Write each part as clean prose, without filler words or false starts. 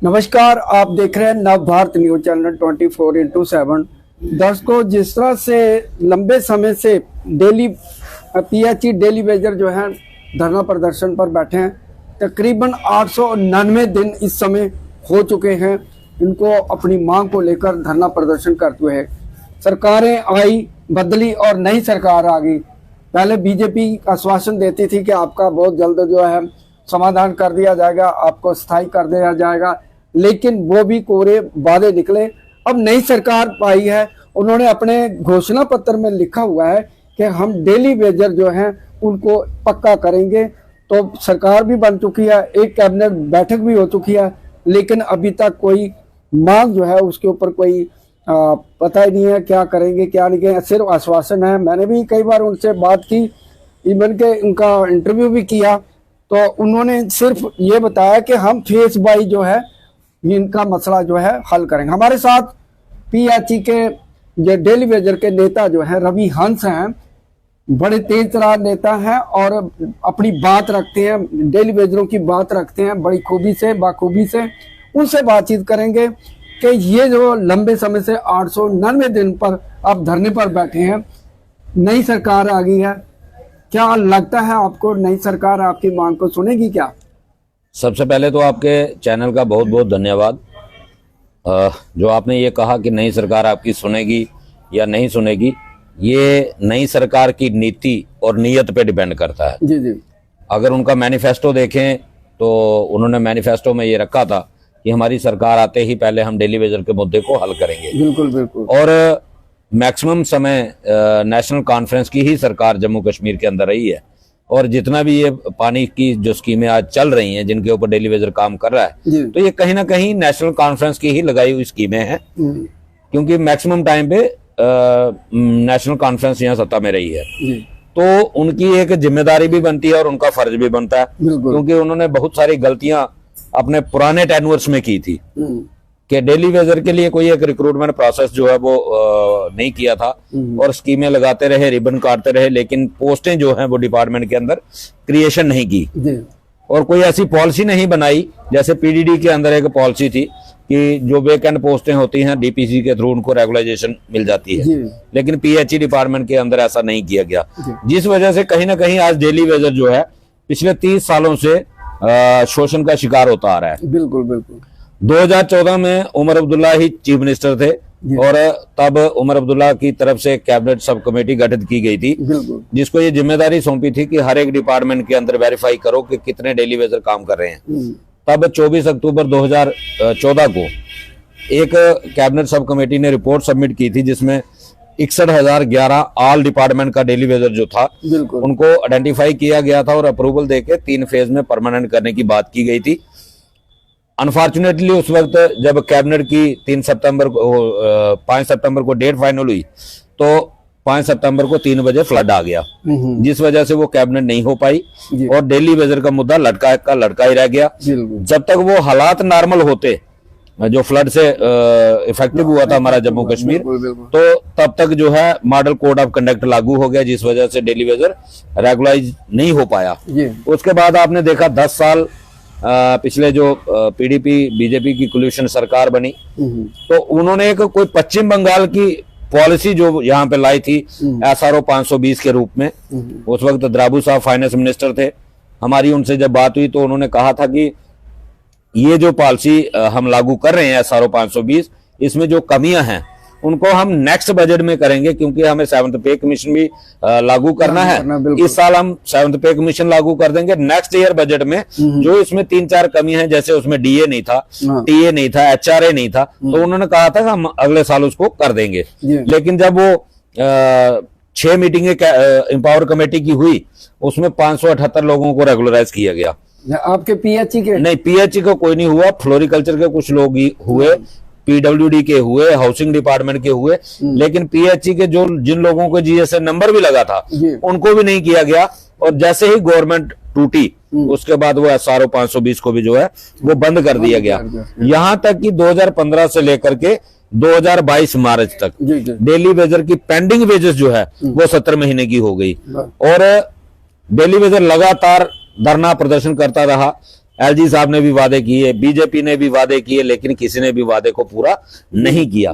नमस्कार, आप देख रहे हैं नव भारत न्यूज चैनल 24x7। दर्शकों, जिस तरह से लंबे समय से डेली पीएचई डेली वेजर जो है धरना प्रदर्शन पर बैठे हैं, तकरीबन 899 दिन इस समय हो चुके हैं इनको अपनी मांग को लेकर धरना प्रदर्शन करते हुए। सरकारें आई, बदली और नई सरकार आ गई। पहले बीजेपी आश्वासन देती थी कि आपका बहुत जल्द जो है समाधान कर दिया जाएगा, आपको स्थायी कर दिया जाएगा, लेकिन वो भी कोरे वादे निकले। अब नई सरकार पाई है, उन्होंने अपने घोषणा पत्र में लिखा हुआ है कि हम डेली वेजर जो हैं उनको पक्का करेंगे। तो सरकार भी बन चुकी है, एक कैबिनेट बैठक भी हो चुकी है, लेकिन अभी तक कोई मांग जो है उसके ऊपर कोई पता ही नहीं है क्या करेंगे क्या नहीं करेंगे, सिर्फ आश्वासन है। मैंने भी कई बार उनसे बात की, इवन के उनका इंटरव्यू भी किया, तो उन्होंने सिर्फ ये बताया कि हम फेस बाई जो है इनका मसला जो है हल करेंगे। हमारे साथ पीएचई के जो डेली वेजर के नेता जो है रवि हंस हैं, बड़े तेज तरार नेता हैं और अपनी बात रखते हैं, डेली वेजरों की बात रखते हैं बड़ी खूबी से, बाखूबी से। उनसे बातचीत करेंगे कि ये जो लंबे समय से 899 दिन पर आप धरने पर बैठे हैं, नई सरकार आ गई है, क्या लगता है आपको नई सरकार आपकी मांग को सुनेगी क्या? सबसे पहले तो आपके चैनल का बहुत बहुत धन्यवाद। जो आपने ये कहा कि नई सरकार आपकी सुनेगी या नहीं सुनेगी, ये नई सरकार की नीति और नीयत पे डिपेंड करता है। जी जी। अगर उनका मैनिफेस्टो देखें तो उन्होंने मैनिफेस्टो में ये रखा था कि हमारी सरकार आते ही पहले हम डेली वेजर के मुद्दे को हल करेंगे। बिल्कुल बिल्कुल। और मैक्सिमम समय नेशनल कॉन्फ्रेंस की ही सरकार जम्मू कश्मीर के अंदर रही है, और जितना भी ये पानी की जो स्कीमें आज चल रही हैं जिनके ऊपर डेली वेजर काम कर रहा है, तो ये कहीं ना कहीं नेशनल कॉन्फ्रेंस की ही लगाई हुई स्कीमें हैं, क्योंकि मैक्सिमम टाइम पे नेशनल कॉन्फ्रेंस यहाँ सत्ता में रही है। तो उनकी एक जिम्मेदारी भी बनती है और उनका फर्ज भी बनता है, क्योंकि उन्होंने बहुत सारी गलतियां अपने पुराने टेन्यूर्स में की थी कि डेली वेजर के लिए कोई एक रिक्रूटमेंट प्रोसेस जो है वो नहीं किया था, और स्कीमें लगाते रहे, रिबन काटते रहे, लेकिन पोस्टें जो हैं वो डिपार्टमेंट के अंदर क्रिएशन नहीं की, और कोई ऐसी पॉलिसी नहीं बनाई। जैसे पीडीडी के अंदर एक पॉलिसी थी कि जो वेकेंट पोस्टें होती हैं डीपीसी के थ्रू उनको रेगुलाइजेशन मिल जाती है, लेकिन पीएचई डिपार्टमेंट के अंदर ऐसा नहीं किया गया, जिस वजह से कहीं ना कहीं आज डेली वेजर जो है पिछले 30 सालों से शोषण का शिकार होता आ रहा है। बिल्कुल बिल्कुल। 2014 में उमर अब्दुल्ला ही चीफ मिनिस्टर थे, और तब उमर अब्दुल्ला की तरफ से कैबिनेट सब कमेटी गठित की गई थी, जिसको ये जिम्मेदारी सौंपी थी कि हर एक डिपार्टमेंट के अंदर वेरीफाई करो कि कितने डेली वेजर काम कर रहे हैं। तब 24 अक्टूबर 2014 को एक कैबिनेट सब कमेटी ने रिपोर्ट सबमिट की थी, जिसमें 61,011 ऑल डिपार्टमेंट का डेली वेजर जो था उनको आइडेंटिफाई किया गया था, और अप्रूवल देके 3 फेज में परमानेंट करने की बात की गई थी। अनफॉर्चुनेटली उस वक्त जब कैबिनेट की 5 सितंबर को डेट फाइनल हुई, तो 5 सितंबर को 3 बजे फ्लड आ गया, जिस वजह से वो कैबिनेट नहीं हो पाई, और डेली वेजर का मुद्दा लटका ही रह गया। जब तक वो हालात नॉर्मल होते, जो फ्लड से इफेक्टिव हुआ था हमारा जम्मू कश्मीर, तो तब तक जो है मॉडल कोड ऑफ कंडक्ट लागू हो गया, जिस वजह से डेली वेजर रेगुलाइज नहीं हो पाया। उसके बाद आपने देखा 10 साल पिछले जो पीडीपी बीजेपी की कोलिशन सरकार बनी, तो उन्होंने एक कोई पश्चिम बंगाल की पॉलिसी जो यहाँ पे लाई थी SRO 520 के रूप में। उस वक्त द्राबू साहब फाइनेंस मिनिस्टर थे। हमारी उनसे जब बात हुई तो उन्होंने कहा था कि ये जो पॉलिसी हम लागू कर रहे हैं SRO 520, इसमें जो कमियां हैं उनको हम नेक्स्ट बजट में करेंगे, क्योंकि हमें 7th पे कमीशन भी लागू करना है। इस साल हम 7th पे कमीशन लागू कर देंगे। नेक्स्ट ईयर बजट में जो इसमें 3-4 कमी है, जैसे उसमें डीए नहीं था, टीए नहीं था, एचआरए नहीं था, तो उन्होंने कहा था कि हम अगले साल उसको कर देंगे। लेकिन जब वो 6 मीटिंगें एम्पावर कमेटी की हुई, उसमें 578 लोगों को रेगुलराइज किया गया। आपके पीएचई के नहीं? पीएचई का कोई नहीं हुआ, फ्लोरिकल्चर के कुछ लोग ही हुए, पीडब्ल्यूडी के हुए, हाउसिंग डिपार्टमेंट के हुए, लेकिन पीएचई के जो जिन लोगों को जीएसएन नंबर भी लगा था उनको भी नहीं किया गया। और जैसे ही गवर्नमेंट टूटी, उसके बाद वो SRO 520 को भी जो है वो बंद कर दिया गया। यहां तक कि 2015 से लेकर के 2022 मार्च तक डेली वेजर की पेंडिंग वेजेस जो है वो 70 महीने की हो गई, और डेली वेजर लगातार धरना प्रदर्शन करता रहा। एलजी साहब ने भी वादे किए, बीजेपी ने भी वादे किए, लेकिन किसी ने भी वादे को पूरा नहीं किया।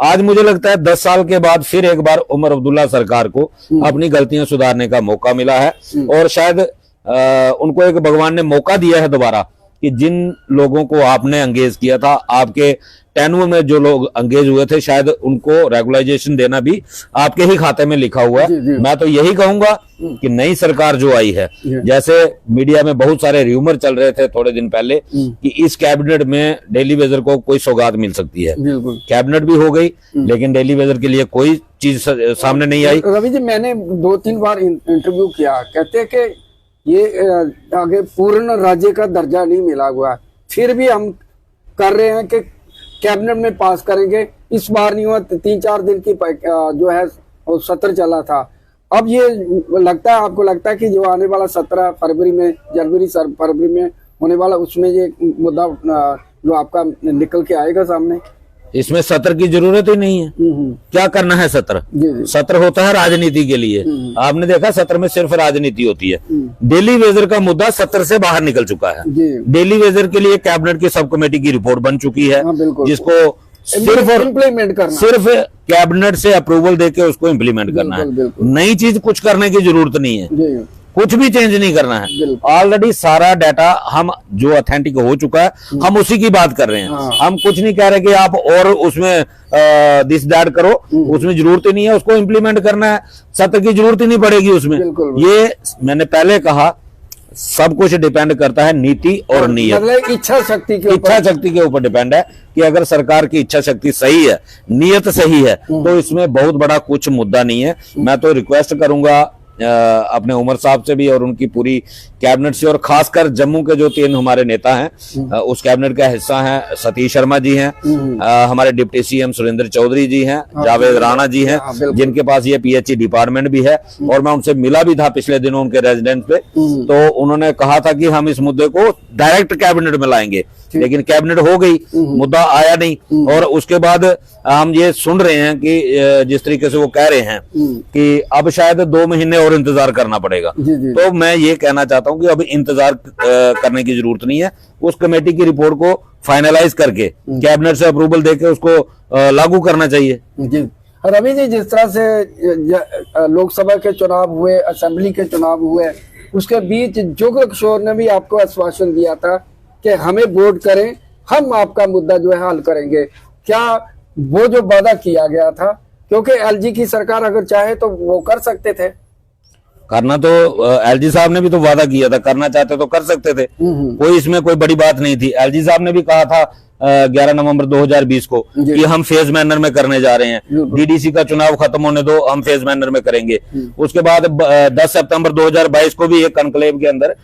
आज मुझे लगता है 10 साल के बाद फिर एक बार उमर अब्दुल्ला सरकार को अपनी गलतियां सुधारने का मौका मिला है, और शायद उनको एक भगवान ने मौका दिया है दोबारा कि जिन लोगों को आपने एंगेज किया था, आपके टेन्यूर में जो लोग एंगेज हुए थे, शायद उनको रेगुलाइजेशन देना भी आपके ही खाते में लिखा हुआ है। मैं तो यही कहूंगा कि नई सरकार जो आई है, जैसे मीडिया में बहुत सारे र्यूमर चल रहे थे थोड़े दिन पहले कि इस कैबिनेट में डेली वेजर को कोई सौगात मिल सकती है, कैबिनेट भी हो गई, लेकिन डेली वेजर के लिए कोई चीज सामने नहीं आई। रवि जी, मैंने 2-3 बार इंटरव्यू किया, कहते हैं कि ये आगे पूर्ण राज्य का दर्जा नहीं मिला हुआ, फिर भी हम कर रहे हैं कि कैबिनेट में पास करेंगे। इस बार नहीं हुआ, 3-4 दिन की जो है सत्र चला था। अब ये लगता है, आपको लगता है कि जो आने वाला 17 फरवरी में, फरवरी में होने वाला, उसमें ये मुद्दा जो आपका निकल के आएगा सामने? इसमें सत्र की जरूरत ही नहीं है। क्या करना है सत्र? सत्र होता है राजनीति के लिए। आपने देखा सत्र में सिर्फ राजनीति होती है। डेली वेजर का मुद्दा सत्र से बाहर निकल चुका है। डेली वेजर के लिए कैबिनेट की सब कमेटी की रिपोर्ट बन चुकी है, जिसको सिर्फ इम्प्लीमेंट करना, सिर्फ कैबिनेट से अप्रूवल देके उसको इम्प्लीमेंट करना है। नई चीज कुछ करने की जरूरत नहीं है, कुछ भी चेंज नहीं करना है। ऑलरेडी सारा डाटा हम जो ऑथेंटिक हो चुका है, हम उसी की बात कर रहे हैं। हम कुछ नहीं कह रहे कि आप और उसमें दिस दैट करो, उसमें जरूरत ही नहीं है, उसको इम्प्लीमेंट करना है। सत्र की जरूरत ही नहीं पड़ेगी उसमें। ये मैंने पहले कहा, सब कुछ डिपेंड करता है नीति और नियत, मतलब इच्छा शक्ति के ऊपर डिपेंड है कि अगर सरकार की इच्छा शक्ति सही है, नियत सही है, तो इसमें बहुत बड़ा कुछ मुद्दा नहीं है। मैं तो रिक्वेस्ट करूंगा अपने उमर साहब से भी और उनकी पूरी कैबिनेट से, और खासकर जम्मू के जो 3 हमारे नेता हैं, उस कैबिनेट का हिस्सा हैं सतीश शर्मा जी हैं, हमारे डिप्टी सीएम सुरेंद्र चौधरी जी हैं, जावेद राणा जी हैं, जिनके पास ये पीएचई डिपार्टमेंट भी है, और मैं उनसे मिला भी था पिछले दिनों उनके रेजिडेंस पे। तो उन्होंने कहा था कि हम इस मुद्दे को डायरेक्ट कैबिनेट में लाएंगे, लेकिन कैबिनेट हो गई, मुद्दा आया नहीं। और उसके बाद हम ये सुन रहे हैं कि जिस तरीके से वो कह रहे हैं कि अब शायद 2 महीने और इंतजार करना पड़ेगा। तो मैं ये कहना चाहता हूं कि अब इंतजार करने की जरूरत नहीं है। उस कमेटी की रिपोर्ट को फाइनलाइज करके कैबिनेट से अप्रूवल देके उसको लागू करना चाहिए। रवि जी, जिस तरह से लोकसभा के चुनाव हुए, असेंबली के चुनाव हुए, उसके बीच जुगल किशोर ने भी आपको आश्वासन दिया था कि हमें वोट करें, हम आपका मुद्दा जो है हल करेंगे। क्या वो जो वादा किया गया था, क्योंकि एलजी की सरकार अगर चाहे तो वो कर सकते थे, करना तो एलजी साहब ने भी तो वादा किया था, करना चाहते तो कर सकते थे, कोई इसमें कोई बड़ी बात नहीं थी। एलजी साहब ने भी कहा था 11 नवंबर 2020 को कि हम फेज मैनर में करने जा रहे हैं, डीडीसी का चुनाव खत्म होने दो, हम फेज मैनर में करेंगे। उसके बाद 10 सितंबर 2022 को भी एक कॉन्क्लेव के अंदर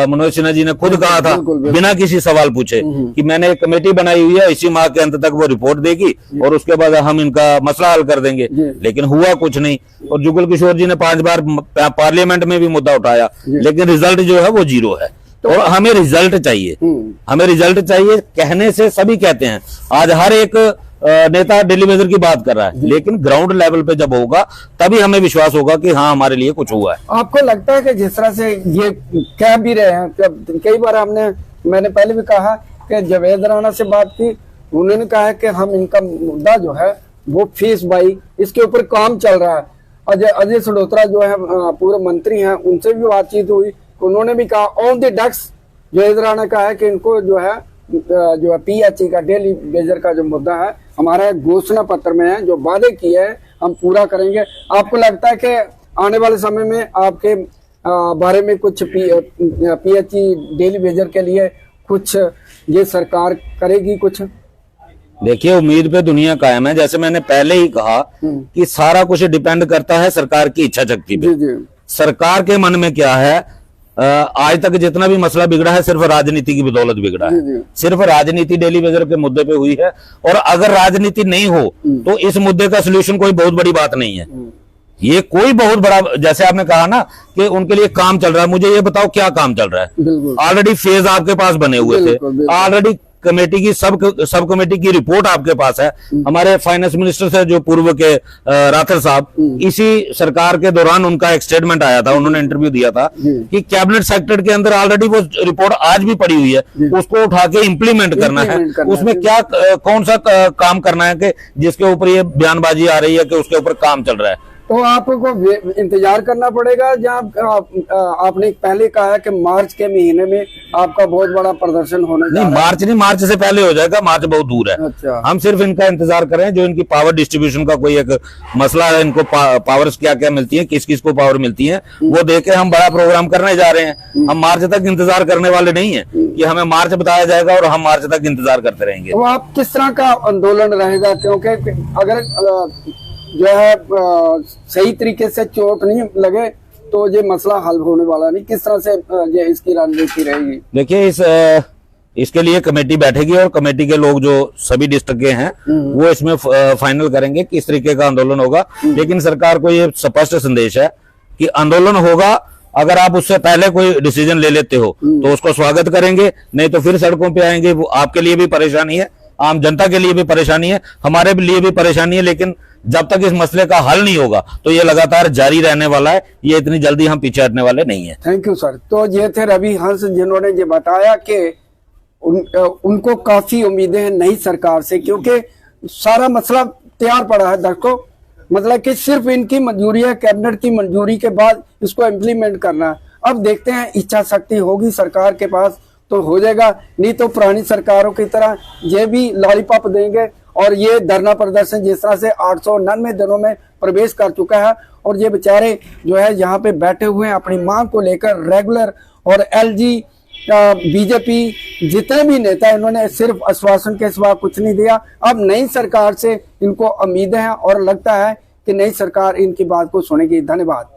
मनोज सिन्हा जी ने खुद कहा था बिना किसी सवाल पूछे कि मैंने एक कमेटी बनाई हुई है, इसी माह के अंत तक वो रिपोर्ट देगी और उसके बाद हम इनका मसला हल कर देंगे, लेकिन हुआ कुछ नहीं। और जुगल किशोर जी ने 5 बार पार्लियामेंट में भी मुद्दा उठाया, लेकिन रिजल्ट जो है वो 0 है। और हमें रिजल्ट चाहिए, हमें रिजल्ट चाहिए। कहने से सभी कहते हैं, आज हर एक नेता डेली वेजर की बात कर रहा है, लेकिन ग्राउंड लेवल पे जब होगा तभी हमें विश्वास होगा कि हाँ हमारे लिए कुछ हुआ है। आपको लगता है कि जिस तरह से ये कह भी रहे हैं, कई बार मैंने पहले भी कहा कि जावेद राणा से बात की, उन्होंने कहा है कि हम इनका मुद्दा जो है वो फीस बाई, इसके ऊपर काम चल रहा है। अजय सडोत्रा जो है पूर्व मंत्री हैं, उनसे भी बातचीत हुई, उन्होंने भी कहा on the desk Javed Rana का है कि इनको जो है पीएचई का, डेली वेजर का जो मुद्दा है हमारा घोषणा पत्र में है, जो वादे किए हैं हम पूरा करेंगे। आपको लगता है कि आने वाले समय में आपके बारे में कुछ पीएचई डेली वेजर के लिए कुछ ये सरकार करेगी कुछ? देखिए, उम्मीद पे दुनिया कायम है। जैसे मैंने पहले ही कहा कि सारा कुछ डिपेंड करता है सरकार की इच्छा शक्ति पे। सरकार के मन में क्या है, आज तक जितना भी मसला बिगड़ा है सिर्फ राजनीति की बदौलत बिगड़ा है। सिर्फ राजनीति डेली वेजर के मुद्दे पे हुई है, और अगर राजनीति नहीं हो तो इस मुद्दे का सलूशन कोई बहुत बड़ी बात नहीं है। ये कोई बहुत बड़ा, जैसे आपने कहा ना कि उनके लिए काम चल रहा है, मुझे ये बताओ क्या काम चल रहा है? ऑलरेडी फेज आपके पास बने हुए थे, ऑलरेडी कमेटी की सब कमेटी की रिपोर्ट आपके पास है। हमारे फाइनेंस मिनिस्टर से जो पूर्व के राठौर साहब, इसी सरकार के दौरान उनका एक स्टेटमेंट आया था, उन्होंने इंटरव्यू दिया था कि कैबिनेट सेक्रेटरी के अंदर ऑलरेडी वो रिपोर्ट आज भी पड़ी हुई है, उसको उठा के इंप्लीमेंट करना है। उसमें क्या कौन सा काम करना है कि जिसके ऊपर ये बयानबाजी आ रही है कि उसके ऊपर काम चल रहा है। तो आपको इंतजार करना पड़ेगा, जहाँ आपने पहले कहा है कि मार्च के महीने में आपका बहुत बड़ा प्रदर्शन होने जा रहा है। नहीं, मार्च से पहले हो जाएगा, मार्च बहुत दूर है। अच्छा। हम सिर्फ इनका इंतजार कर रहे हैं, जो इनकी पावर डिस्ट्रीब्यूशन का कोई एक मसला है, इनको पावर्स क्या क्या मिलती है, किस किस को पावर मिलती है, वो देख के हम बड़ा प्रोग्राम करने जा रहे हैं। हम मार्च तक इंतजार करने वाले नहीं है कि हमें मार्च बताया जाएगा और हम मार्च तक इंतजार करते रहेंगे। तो आप किस तरह का आंदोलन रहेगा, क्योंकि अगर जो है सही तरीके से चोट नहीं लगे तो ये मसला हल होने वाला नहीं, किस तरह से ये इसकी रणनीति रहेगी? देखिए, इसके लिए कमेटी बैठेगी और कमेटी के लोग जो सभी डिस्ट्रिक्ट के हैं वो इसमें फाइनल करेंगे किस तरीके का आंदोलन होगा। लेकिन सरकार को ये स्पष्ट संदेश है कि आंदोलन होगा, अगर आप उससे पहले कोई डिसीजन ले लेते हो तो उसको स्वागत करेंगे, नहीं तो फिर सड़कों पे आएंगे। वो आपके लिए भी परेशानी है, आम जनता के लिए भी परेशानी है, हमारे लिए भी परेशानी है। लेकिन जब तक इस मसले का हल नहीं होगा तो ये लगातार जारी रहने वाला है, ये इतनी जल्दी हम पीछे हटने वाले नहीं है। Thank you sir. तो ये थे रवि हंस, जिन्होंने ये बताया कि उनको काफी उम्मीदें हैं नई सरकार से, क्योंकि सारा मसला तैयार पड़ा है दर्शकों। मतलब कि सिर्फ इनकी मंजूरी है, कैबिनेट की मंजूरी के बाद इसको इम्प्लीमेंट करना है। अब देखते हैं, इच्छा शक्ति होगी सरकार के पास तो हो जाएगा, नहीं तो पुरानी सरकारों की तरह ये भी लॉलीपॉप देंगे। और ये धरना प्रदर्शन जिस तरह से 899 दिनों में प्रवेश कर चुका है, और ये बेचारे जो है यहाँ पे बैठे हुए हैं अपनी मांग को लेकर रेगुलर। और एलजी, बीजेपी, जितने भी नेता, इन्होंने सिर्फ आश्वासन के सिवा कुछ नहीं दिया। अब नई सरकार से इनको उम्मीदें हैं और लगता है कि नई सरकार इनकी बात को सुनेगी। धन्यवाद।